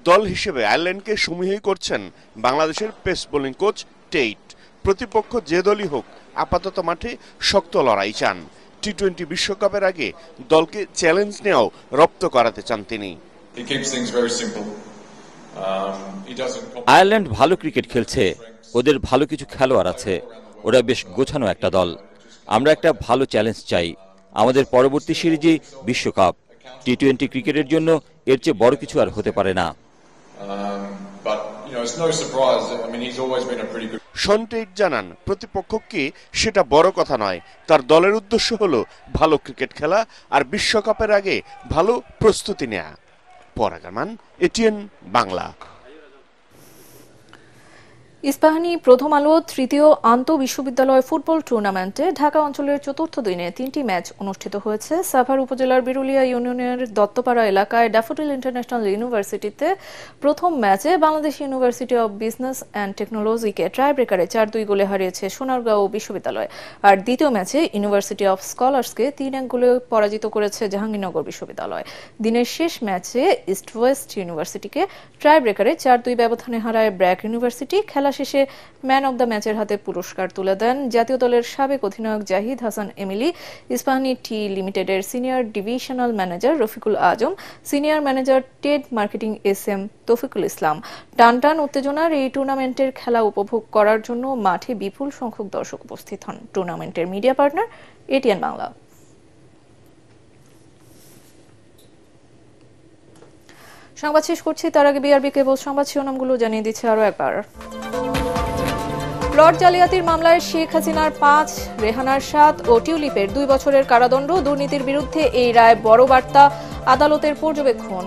দল হিসেবে আয়ারল্যান্ডকে সমীহই করছেন বাংলাদেশের পেস বোলিং কোচ টেট। প্রতিপক্ষ যে দলই হোক, আপাতত মাঠে শক্ত লড়াই চান। টি-20 বিশ্বকাপের আগে দলকে চ্যালেঞ্জ নেওয়াও রপ্ত করাতে চান তিনি। আয়ারল্যান্ড ভালো ক্রিকেট খেলছে, ওদের ভালো কিছু খেলোয়াড় আছে, ওরা বেশ গোছানো একটা দল। আমরা একটা ভালো চ্যালেঞ্জ চাই। আমাদের পরবর্তী সিরিজে বিশ্বকাপ। টি-20 ক্রিকেটের জন্য এর চেয়ে বড় কিছু আর হতে পারে না। শন টেট জানান, প্রতিপক্ষকে সেটা বড় কথা নয়, তার দলের উদ্দেশ্য হলো ভালো ক্রিকেট খেলা আর বিশ্বকাপের আগে ভালো প্রস্তুতি নেয়া। পরাগ আরমান, এটিএন বাংলা। ইস্পাহানি প্রথম আলো তৃতীয় আন্তঃবিশ্ববিদ্যালয় ফুটবল টুর্নামেন্টে ঢাকা অঞ্চলের চতুর্থ দিনে 3টি ম্যাচ অনুষ্ঠিত হয়েছে। সাভার উপজেলার বিরুলিয়া ইউনিয়নের দত্তপাড়া এলাকায় ড্যাফোডিল ইন্টারন্যাশনাল ইউনিভার্সিটিতে প্রথম ম্যাচে Bangladesh university of business and টেকনোলজিকে টাইব্রেকারে 4-2 গোলে হারিয়েছে সোনারগাঁও বিশ্ববিদ্যালয়। আর দ্বিতীয় ম্যাচে ইউনিভার্সিটি অব স্কলার্সকে 3-1 গোলে পরাজিত করেছে জাহাঙ্গীরনগর বিশ্ববিদ্যালয়। দিনের শেষ ম্যাচে ইস্ট ওয়েস্ট ইউনিভার্সিটিকে টাইব্রেকারে 4-2 ব্যবধানে হারায় ব্র্যাক ইউনিভার্সিটি। খেলা শেষে ম্যান অব দ্য ম্যাচের হাতে পুরস্কার তুলে দেন জাতীয় দলের সাবেক অধিনায়ক জাহিদ হাসান এমিলি, ইস্পাহানি টি লিমিটেডের senior divisional manager Rafiqul Azam, senior manager টেড মার্কেটিং SM তৌফিকুল ইসলাম। টানটান উত্তেজনার এই টুর্নামেন্টের খেলা উপভোগ করার জন্য মাঠে বিপুল সংখ্যক দর্শক উপস্থিত হন। টুর্নামেন্টের মিডিয়া পার্টনার এটিএন বাংলা। সংবাদ শেষ করছি, তার আগে বিআরবি কেবল সংবাদ শিরোনামগুলো জানিয়ে দিচ্ছে আরো একবার। প্লট জালিয়াতির মামলায় শেখ হাসিনার 5, রেহানার 7 ও টিউলিপের 2 বছরের কারাদণ্ড। দুর্নীতির বিরুদ্ধে এই রায় বড় বার্তা, আদালতের পর্যবেক্ষণ।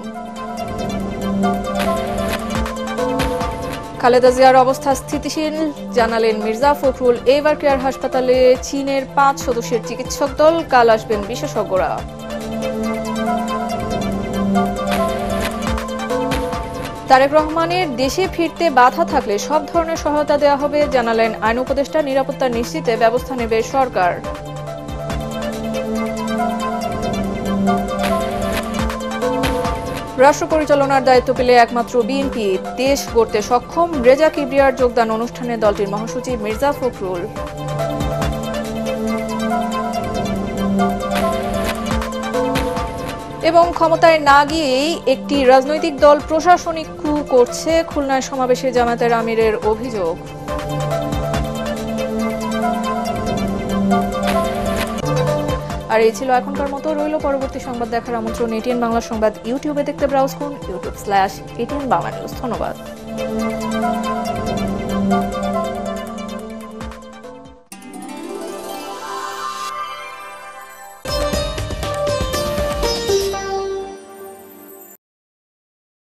খালেদা জিয়ার অবস্থা স্থিতিশীল জানালেন মির্জা ফখরুল। এভার কেয়ার হাসপাতালে চীনের 5 সদস্যের চিকিৎসক দল, কাল আসবেন বিশেষজ্ঞরা। তারেক রহমানের দেশে ফিরতে বাধা থাকলে সব ধরনের সহায়তা দেওয়া হবে জানালেন আইন উপদেষ্টা। নিরাপত্তা নিশ্চিতে ব্যবস্থা নেবে সরকার। রাষ্ট্র পরিচালনার দায়িত্ব পেলে একমাত্র বিএনপি দেশ গড়তে সক্ষম। রেজা কিবরিয়ার যোগদান অনুষ্ঠানে দলটির মহাসচিব মির্জা ফখরুল। এবং ক্ষমতায় না গিয়েই একটি রাজনৈতিক দল প্রশাসনিক কু করছে, খুলনায় সমাবেশে জামায়াতের আমিরের অভিযোগ। আর এই ছিল এখনকার মতো। রইল পরবর্তী সংবাদ দেখার আমন্ত্রণ। এটিএন বাংলা সংবাদ ইউটিউবে দেখতে ব্রাউজ করুন, youtube/ATN Bangla News। ধন্যবাদ।